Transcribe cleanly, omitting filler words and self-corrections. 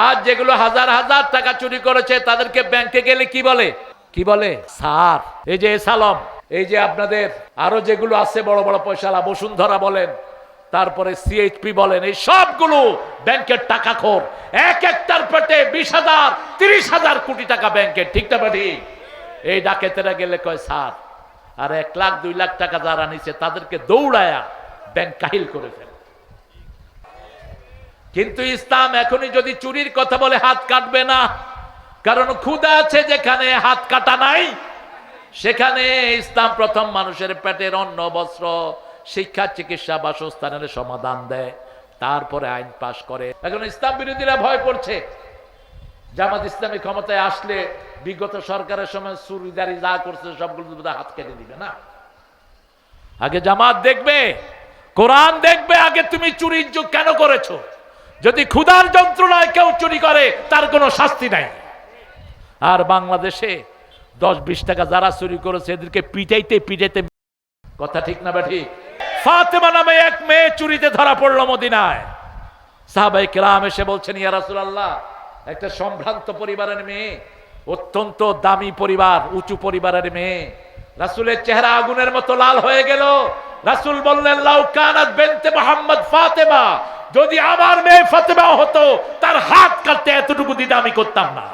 আর যেগুলো হাজার হাজার টাকা চুরি করেছে তাদেরকে ব্যাংকে গেলে কি বলে? কি বলে? স্যার। এই যে সালম, এই যে আপনাদের আরো যেগুলো আছে বড় বড় পয়সালা, বসুন্ধরা বলেন, তারপরে সিএইচপি বলেন, এই সবগুলো ব্যাংকের টাকা খোর। এক একটার পেটে 20,000 30,000 কোটি টাকা ব্যাংকের, ঠিক না ঠিক? এই ডাকেতেরা গেলে কয় স্যার, আর 1 লাখ 2 লাখ টাকা যারা নিছে তাদেরকে দৌড়ায়া ব্যাংক কাহিল করে ফেলে। কিন্তু ইসলাম এখনই যদি চুরির কথা বলে হাত কাটবে না, কারণ ক্ষুধা আছে যেখানে হাত কাটা নাই, সেখানে ইসলাম প্রথম মানুষের পেটের অন্ন, বস্ত্র, শিক্ষা, চিকিৎসা, বাসস্থানের সমাধান দেয়, তারপরে আইন পাশ করে। এখন ইসলাম বিরোধীরা ভয় করছে জামাত ইসলামী ক্ষমতায় আসলে বিগত সরকারের সময় চুরিদারি যা করছে সবগুলো হাত কেটে দিবে না। আগে জামাত দেখবে, কোরআন দেখবে, আগে তুমি চুরি কেন করেছো। যদি ক্ষুধার যন্ত্রণায় কেউ চুরি করে তার কোনো শাস্তি নাই। আর বাংলাদেশে 10-20 টাকা যারা চুরি করেছে এদেরকে পিটাইতে পিটাইতে, কথা ঠিক না ঠিক? ফাতেমা নামে এক মেয়ে চুরিতে ধরা পড়লো মদিনায়। সাহাবায়ে কেরাম এসে বলছেন, ইয়া রাসূলুল্লাহ, একটা সম্ভ্রান্ত পরিবারের মেয়ে, অত্যন্ত দামি পরিবার, উঁচু পরিবারের মেয়ে, রাসূলের চেহারা আগুনের মতো লাল হয়ে গেল। রাসূল বললেন, লাউ কানাত বিনতে মুহাম্মদ ফাতেমা, যদি আমার মেয়ে ফাতেমা হতো তার হাত কাটতে এতটুকু দিতে আমি করতাম না।